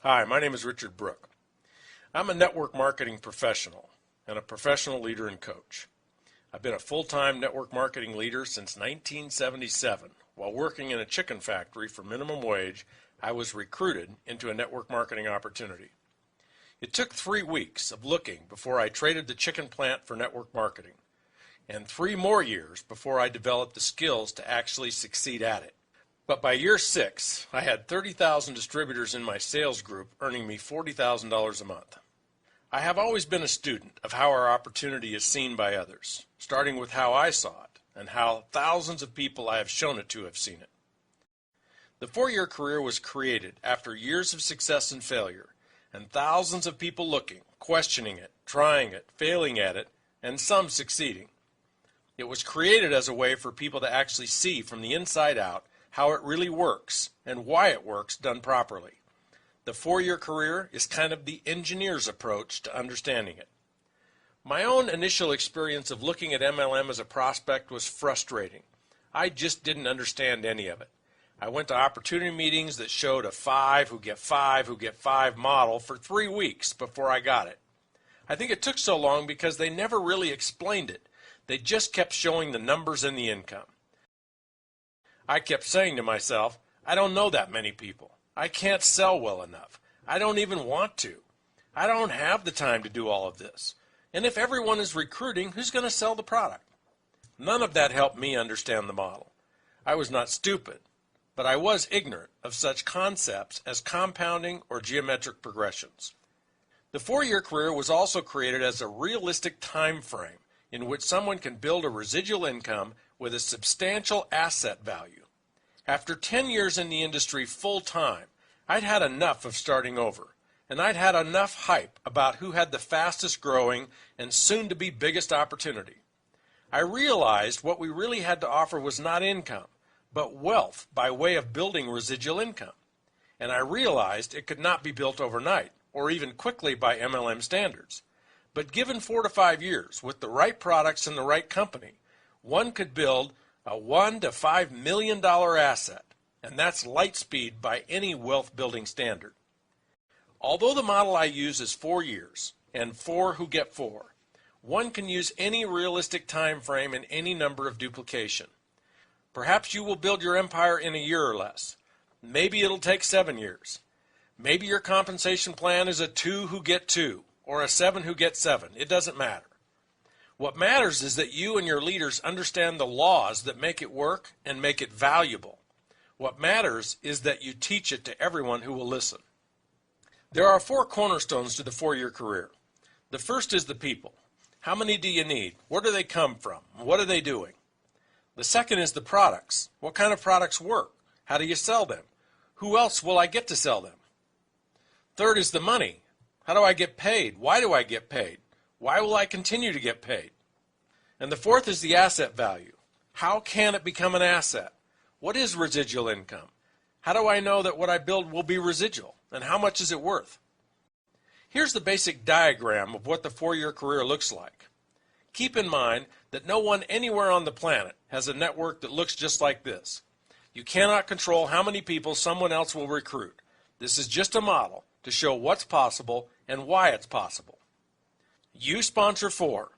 Hi, my name is Richard Brook. I'm a network marketing professional and a professional leader and coach. I've been a full-time network marketing leader since 1977. While working in a chicken factory for minimum wage, I was recruited into a network marketing opportunity. It took 3 weeks of looking before I traded the chicken plant for network marketing, and 3 more years before I developed the skills to actually succeed at it. But by year 6, I had 30,000 distributors in my sales group earning me $40,000 a month. I have always been a student of how our opportunity is seen by others, starting with how I saw it and how thousands of people I have shown it to have seen it. The 4-year career was created after years of success and failure, and thousands of people looking, questioning it, trying it, failing at it, and some succeeding. It was created as a way for people to actually see from the inside out how it really works and why it works done properly. The 4-year career is kind of the engineer's approach to understanding it. My own initial experience of looking at MLM as a prospect was frustrating. I just didn't understand any of it. I went to opportunity meetings that showed a 5 who get 5 model for 3 weeks before I got it. I think it took so long because they never really explained it. They just kept showing the numbers and the income. I kept saying to myself, I don't know that many people. I can't sell well enough. I don't even want to. I don't have the time to do all of this. And if everyone is recruiting, who's going to sell the product? None of that helped me understand the model. I was not stupid, but I was ignorant of such concepts as compounding or geometric progressions. The 4-year career was also created as a realistic time frame in which someone can build a residual income with a substantial asset value. After 10 years in the industry full-time, I'd had enough of starting over, and I'd had enough hype about who had the fastest growing and soon-to-be biggest opportunity. I realized what we really had to offer was not income, but wealth by way of building residual income. And I realized it could not be built overnight, or even quickly by MLM standards. But given 4 to 5 years, with the right products and the right company, one could build a $1 to $5 million asset, and that's light speed by any wealth building standard. Although the model I use is 4 years and 4 who get 4, one can use any realistic time frame and any number of duplication. Perhaps you will build your empire in a year or less. Maybe it'll take 7 years. Maybe your compensation plan is a 2 who get 2 or a 7 who get 7. It doesn't matter. What matters is that you and your leaders understand the laws that make it work and make it valuable. What matters is that you teach it to everyone who will listen. There are 4 cornerstones to the 4-year career. The first is the people. How many do you need? Where do they come from? What are they doing? The second is the products. What kind of products work? How do you sell them? Who else will I get to sell them? Third is the money. How do I get paid? Why do I get paid? Why will I continue to get paid? And the fourth is the asset value. How can it become an asset? What is residual income? How do I know that what I build will be residual? And how much is it worth? Here's the basic diagram of what the 4-year career looks like. Keep in mind that no one anywhere on the planet has a network that looks just like this. You cannot control how many people someone else will recruit. This is just a model to show what's possible and why it's possible. You sponsor 4.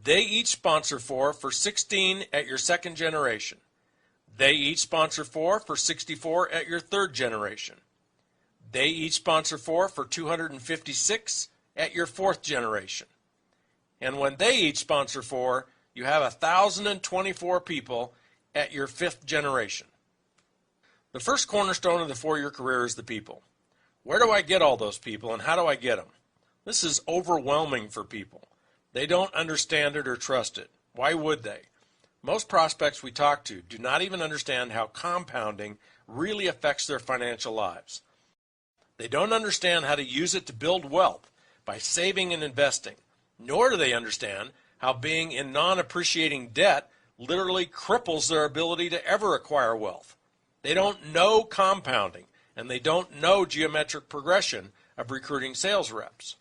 They each sponsor 4 for 16 at your 2nd generation. They each sponsor 4 for 64 at your 3rd generation. They each sponsor 4 for 256 at your 4th generation. And when they each sponsor 4, you have 1,024 people at your 5th generation. The first cornerstone of the 4-year career is the people. Where do I get all those people and how do I get them? This is overwhelming for people. They don't understand it or trust it. Why would they? Most prospects we talk to do not even understand how compounding really affects their financial lives. They don't understand how to use it to build wealth by saving and investing, nor do they understand how being in non-appreciating debt literally cripples their ability to ever acquire wealth. They don't know compounding, and they don't know geometric progression of recruiting sales reps.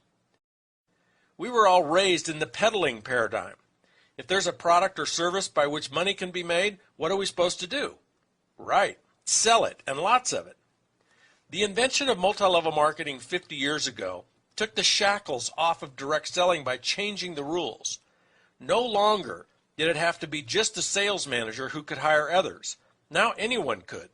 We were all raised in the peddling paradigm. If there's a product or service by which money can be made, what are we supposed to do? Right, sell it, and lots of it. The invention of multi-level marketing 50 years ago took the shackles off of direct selling by changing the rules. No longer did it have to be just the sales manager who could hire others. Now anyone could,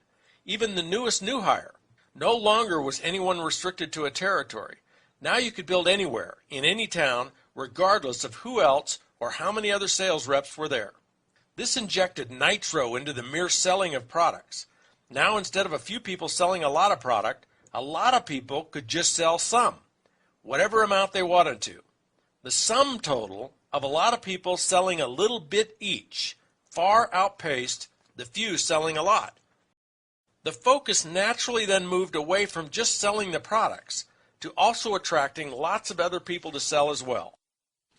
even the newest new hire. No longer was anyone restricted to a territory. Now you could build anywhere, in any town, regardless of who else or how many other sales reps were there. This injected nitro into the mere selling of products. Now instead of a few people selling a lot of product, a lot of people could just sell some, whatever amount they wanted to. The sum total of a lot of people selling a little bit each far outpaced the few selling a lot. The focus naturally then moved away from just selling the products to also attracting lots of other people to sell as well.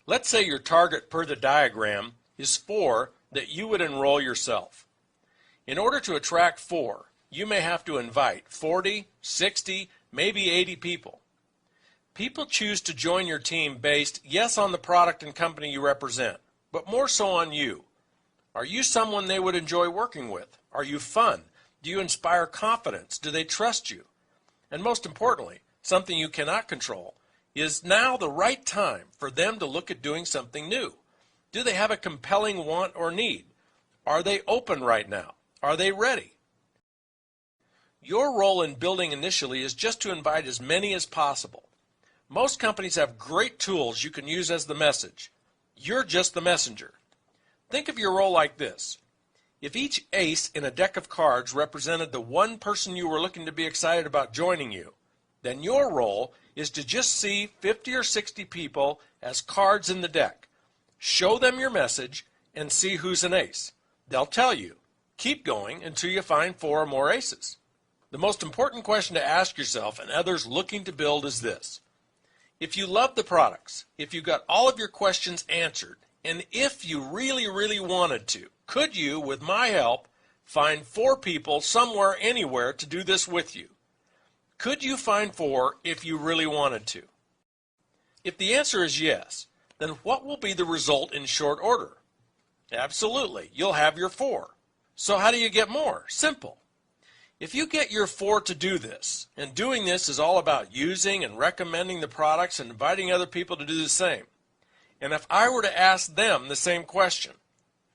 Let's say your target per the diagram is 4 that you would enroll yourself. In order to attract 4, you may have to invite 40, 60, maybe 80 people. People choose to join your team based, yes, on the product and company you represent, but more so on you. Are you someone they would enjoy working with? Are you fun? Do you inspire confidence? Do they trust you? And most importantly, something you cannot control, is now the right time for them to look at doing something new? Do they have a compelling want or need? Are they open right now? Are they ready? Your role in building initially is just to invite as many as possible. Most companies have great tools you can use as the message. You're just the messenger. Think of your role like this. If each ace in a deck of cards represented the one person you were looking to be excited about joining you, then your role is to just see 50 or 60 people as cards in the deck. Show them your message and see who's an ace. They'll tell you. Keep going until you find 4 or more aces. The most important question to ask yourself and others looking to build is this. If you love the products, if you got all of your questions answered, and if you really, really wanted to, could you, with my help, find 4 people somewhere, anywhere to do this with you? Could you find 4 if you really wanted to? If the answer is yes, then what will be the result in short order? Absolutely, you'll have your 4. So how do you get more? Simple. If you get your 4 to do this, and doing this is all about using and recommending the products and inviting other people to do the same, and if I were to ask them the same question,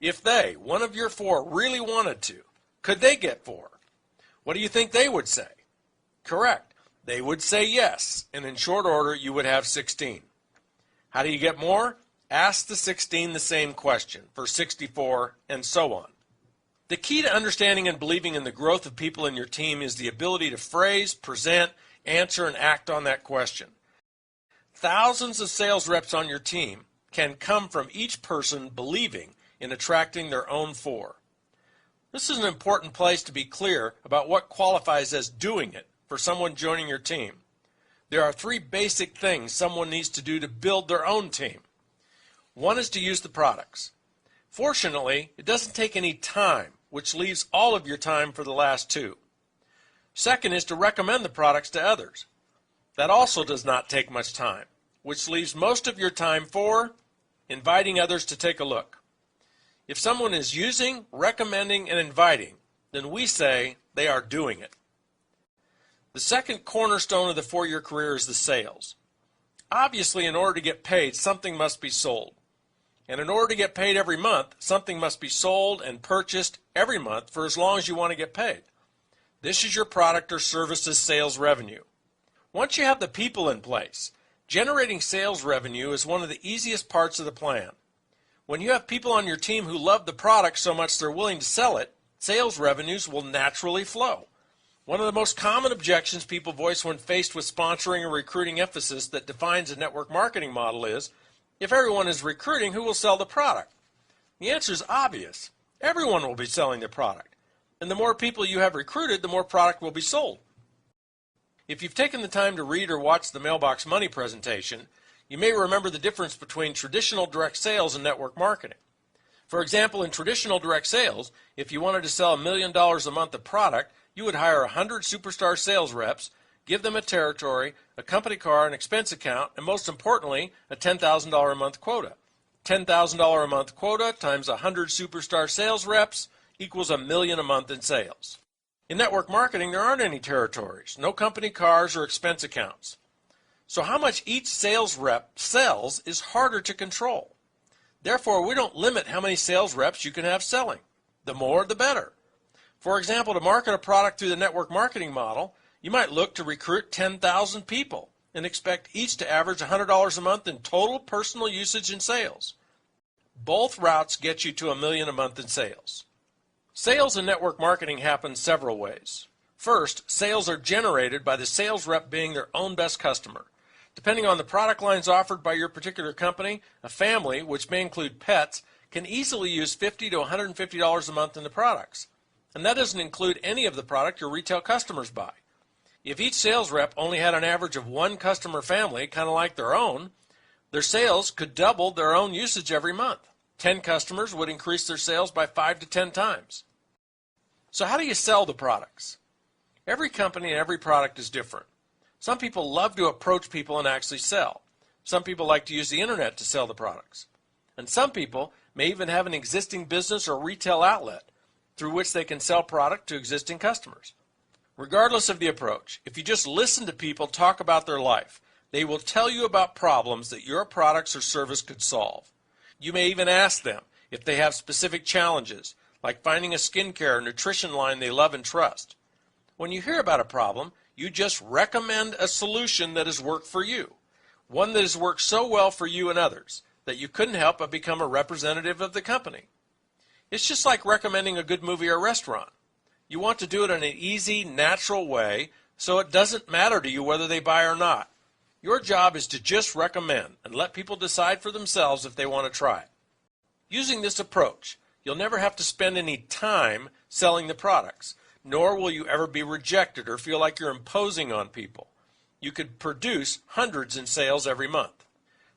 if they, one of your 4, really wanted to, could they get 4? What do you think they would say? Correct. They would say yes, and in short order you would have 16. How do you get more? Ask the 16 the same question for 64 and so on. The key to understanding and believing in the growth of people in your team is the ability to phrase, present, answer, and act on that question. Thousands of sales reps on your team can come from each person believing in attracting their own 4. This is an important place to be clear about what qualifies as doing it for someone joining your team. There are 3 basic things someone needs to do to build their own team. One is to use the products. Fortunately, it doesn't take any time, which leaves all of your time for the last 2. Second is to recommend the products to others. That also does not take much time, which leaves most of your time for inviting others to take a look. If someone is using, recommending, and inviting, then we say they are doing it. The second cornerstone of the 4-year career is the sales. Obviously, in order to get paid, something must be sold. And in order to get paid every month, something must be sold and purchased every month for as long as you want to get paid. This is your product or services sales revenue. Once you have the people in place, generating sales revenue is one of the easiest parts of the plan. When you have people on your team who love the product so much they're willing to sell it, sales revenues will naturally flow. One of the most common objections people voice when faced with sponsoring or recruiting emphasis that defines a network marketing model is, if everyone is recruiting, who will sell the product? The answer is obvious. Everyone will be selling the product. And the more people you have recruited, the more product will be sold. If you've taken the time to read or watch the Mailbox Money presentation, you may remember the difference between traditional direct sales and network marketing. For example, in traditional direct sales, if you wanted to sell $1 million a month of product, you would hire 100 superstar sales reps, give them a territory, a company car, an expense account, and most importantly, a $10,000 a month quota. $10,000 a month quota times 100 superstar sales reps equals $1 million a month in sales. In network marketing, there aren't any territories, no company cars or expense accounts. So how much each sales rep sells is harder to control. Therefore, we don't limit how many sales reps you can have selling. The more, the better. For example, to market a product through the network marketing model, you might look to recruit 10,000 people and expect each to average $100 a month in total personal usage and sales. Both routes get you to $1 million a month in sales. Sales in network marketing happen several ways. First, sales are generated by the sales rep being their own best customer. Depending on the product lines offered by your particular company, a family, which may include pets, can easily use $50 to $150 a month in the products. And that doesn't include any of the product your retail customers buy. If each sales rep only had an average of one customer family, kind of like their own, their sales could double their own usage every month. 10 customers would increase their sales by 5 to 10 times. So how do you sell the products? Every company and every product is different. Some people love to approach people and actually sell. Some people like to use the internet to sell the products. And some people may even have an existing business or retail outlet through which they can sell product to existing customers. Regardless of the approach, if you just listen to people talk about their life, they will tell you about problems that your products or service could solve. You may even ask them if they have specific challenges, like finding a skincare or nutrition line they love and trust. When you hear about a problem, you just recommend a solution that has worked for you, one that has worked so well for you and others that you couldn't help but become a representative of the company. It's just like recommending a good movie or restaurant. You want to do it in an easy, natural way so it doesn't matter to you whether they buy or not. Your job is to just recommend and let people decide for themselves if they want to try it. Using this approach, you'll never have to spend any time selling the products, nor will you ever be rejected or feel like you're imposing on people. You could produce hundreds in sales every month.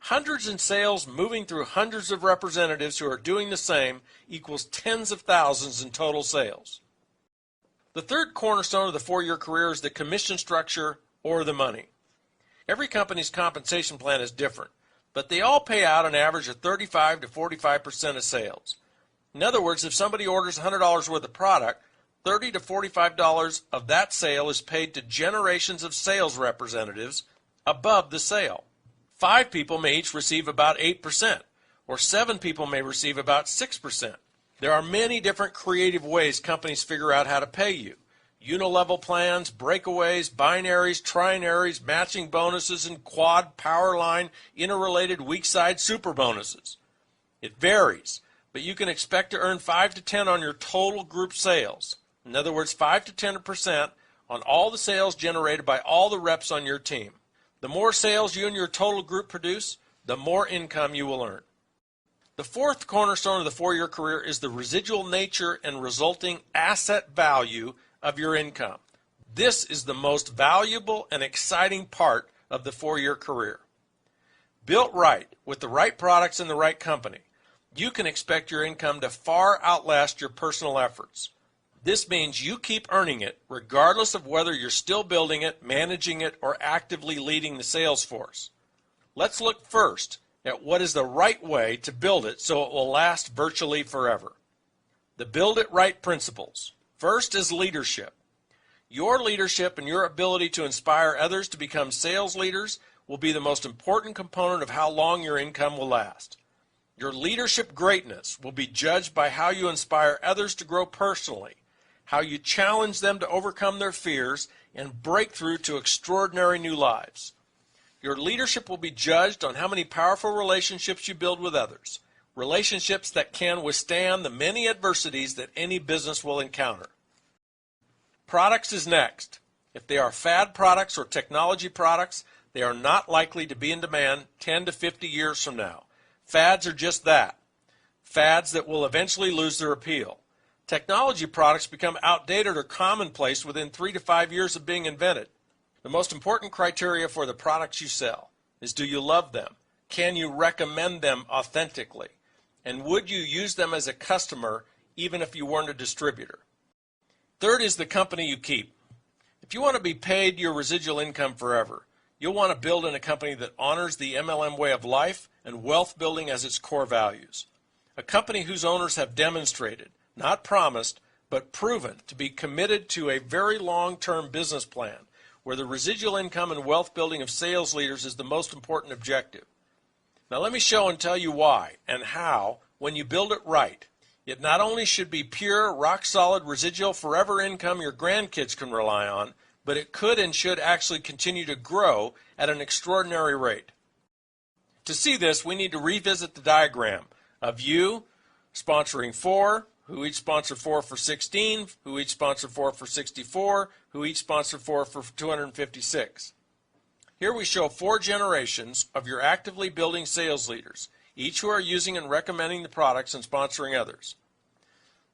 Hundreds in sales moving through hundreds of representatives who are doing the same equals tens of thousands in total sales. The third cornerstone of the 4-year career is the commission structure or the money. Every company's compensation plan is different, but they all pay out an average of 35 to 45% of sales. In other words, if somebody orders $100 worth of product, $30 to $45 of that sale is paid to generations of sales representatives above the sale. 5 people may each receive about 8%, or 7 people may receive about 6%. There are many different creative ways companies figure out how to pay you. Unilevel plans, breakaways, binaries, trinaries, matching bonuses, and quad, power line, interrelated weak side super bonuses. It varies, but you can expect to earn 5 to 10 on your total group sales. In other words, 5 to 10% on all the sales generated by all the reps on your team. The more sales you and your total group produce, the more income you will earn. The fourth cornerstone of the 4-year career is the residual nature and resulting asset value of your income. This is the most valuable and exciting part of the 4-year career. Built right, with the right products and the right company, you can expect your income to far outlast your personal efforts. This means you keep earning it regardless of whether you're still building it, managing it, or actively leading the sales force. Let's look first at what is the right way to build it so it will last virtually forever. The build it right principles. First is leadership. Your leadership and your ability to inspire others to become sales leaders will be the most important component of how long your income will last. Your leadership greatness will be judged by how you inspire others to grow personally, how you challenge them to overcome their fears and break through to extraordinary new lives. Your leadership will be judged on how many powerful relationships you build with others, relationships that can withstand the many adversities that any business will encounter. Products is next. If they are fad products or technology products, they are not likely to be in demand 10 to 50 years from now. Fads are just that. Fads that will eventually lose their appeal. Technology products become outdated or commonplace within 3 to 5 years of being invented. The most important criteria for the products you sell is, do you love them? Can you recommend them authentically? And would you use them as a customer even if you weren't a distributor? Third is the company you keep. If you want to be paid your residual income forever, you'll want to build in a company that honors the MLM way of life and wealth building as its core values. A company whose owners have demonstrated, not promised, but proven to be committed to a very long-term business plan where the residual income and wealth building of sales leaders is the most important objective. Now let me show and tell you why and how, when you build it right, it not only should be pure, rock-solid, residual, forever income your grandkids can rely on, but it could and should actually continue to grow at an extraordinary rate. To see this, we need to revisit the diagram of you sponsoring 4, who each sponsored 4 for 16, who each sponsored 4 for 64, who each sponsored 4 for 256. Here we show 4 generations of your actively building sales leaders, each who are using and recommending the products and sponsoring others.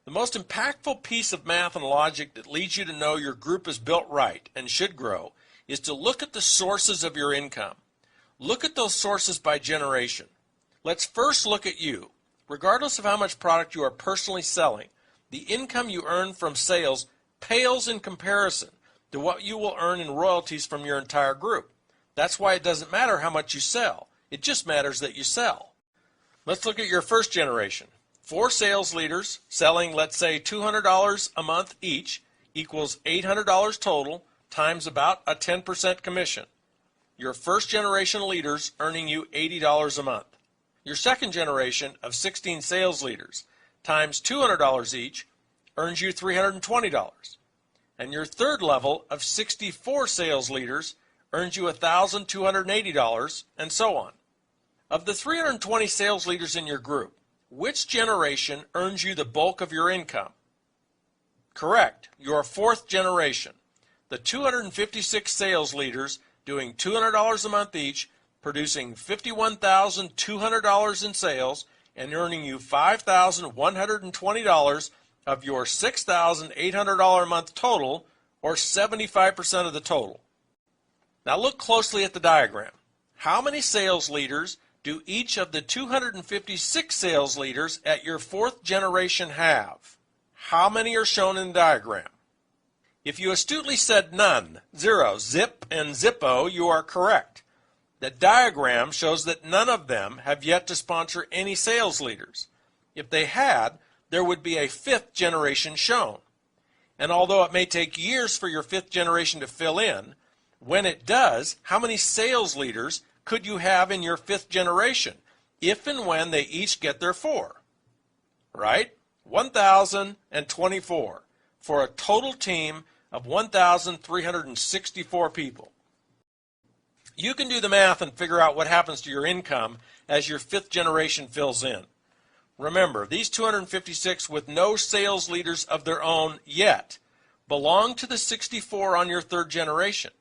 The most impactful piece of math and logic that leads you to know your group is built right and should grow is to look at the sources of your income. Look at those sources by generation. Let's first look at you. Regardless of how much product you are personally selling, the income you earn from sales pales in comparison to what you will earn in royalties from your entire group. That's why it doesn't matter how much you sell. It just matters that you sell. Let's look at your first generation. 4 sales leaders selling, let's say, $200 a month each equals $800 total times about a 10% commission. Your first generation leaders earning you $80 a month. Your second generation of 16 sales leaders times $200 each earns you $320. And your third level of 64 sales leaders earns you $1,280, and so on. Of the 320 sales leaders in your group, which generation earns you the bulk of your income? Correct, your fourth generation. The 256 sales leaders doing $200 a month each, producing $51,200 in sales, and earning you $5,120 of your $6,800 a month total, or 75% of the total. Now look closely at the diagram. How many sales leaders do each of the 256 sales leaders at your fourth generation have? How many are shown in the diagram? If you astutely said none, 0, zip, and zippo, you are correct. The diagram shows that none of them have yet to sponsor any sales leaders. If they had, there would be a fifth generation shown. And although it may take years for your fifth generation to fill in, when it does, how many sales leaders could you have in your fifth generation if and when they each get their 4? Right? 1,024 for a total team of 1,364 people. You can do the math and figure out what happens to your income as your fifth generation fills in. Remember, these 256 with no sales leaders of their own yet belong to the 64 on your third generation.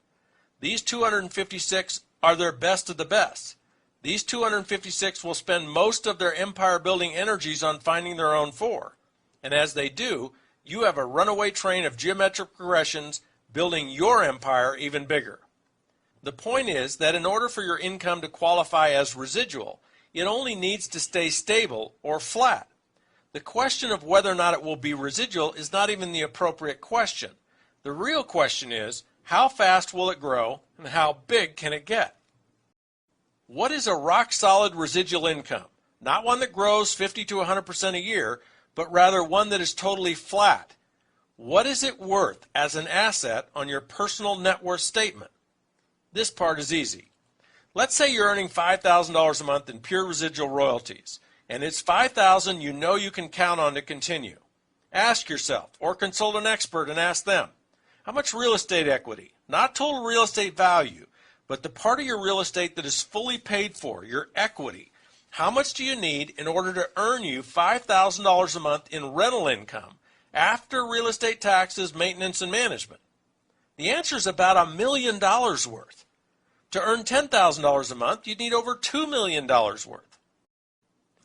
These 256 are their best of the best. These 256 will spend most of their empire building energies on finding their own 4. And as they do, you have a runaway train of geometric progressions building your empire even bigger. The point is that in order for your income to qualify as residual, it only needs to stay stable or flat. The question of whether or not it will be residual is not even the appropriate question. The real question is, how fast will it grow and how big can it get? What is a rock-solid residual income? Not one that grows 50 to 100% a year, but rather one that is totally flat. What is it worth as an asset on your personal net worth statement? This part is easy. Let's say you're earning $5,000 a month in pure residual royalties, and it's $5,000 you know you can count on to continue. Ask yourself, or consult an expert and ask them, how much real estate equity, not total real estate value, but the part of your real estate that is fully paid for, your equity, how much do you need in order to earn you $5,000 a month in rental income after real estate taxes, maintenance, and management? The answer is about $1 million worth. To earn $10,000 a month, you'd need over $2 million worth.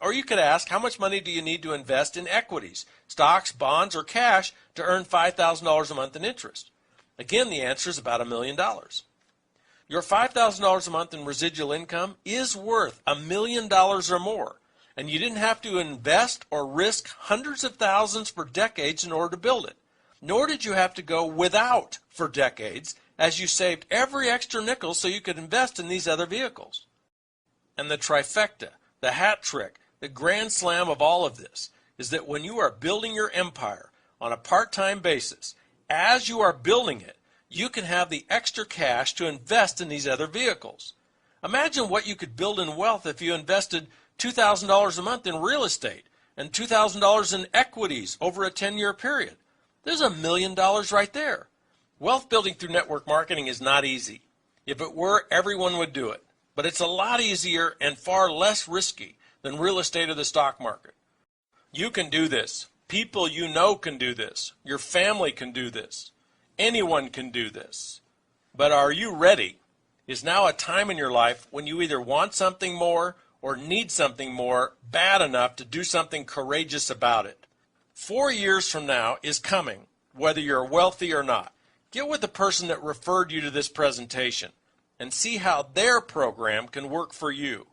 Or you could ask, how much money do you need to invest in equities, stocks, bonds, or cash to earn $5,000 a month in interest? Again, the answer is about $1 million. Your $5,000 a month in residual income is worth $1 million or more, and you didn't have to invest or risk hundreds of thousands for decades in order to build it. Nor did you have to go without for decades, as you saved every extra nickel so you could invest in these other vehicles. And the trifecta, the hat trick, the grand slam of all of this is that when you are building your empire, on a part-time basis. As you are building it, you can have the extra cash to invest in these other vehicles. Imagine what you could build in wealth if you invested $2,000 a month in real estate and $2,000 in equities over a 10-year period. There's $1 million right there. Wealth building through network marketing is not easy. If it were, everyone would do it. But it's a lot easier and far less risky than real estate or the stock market. You can do this. People you know can do this. Your family can do this. Anyone can do this. But are you ready? Is now a time in your life when you either want something more or need something more bad enough to do something courageous about it. 4 years from now is coming, whether you're wealthy or not. Get with the person that referred you to this presentation and see how their program can work for you.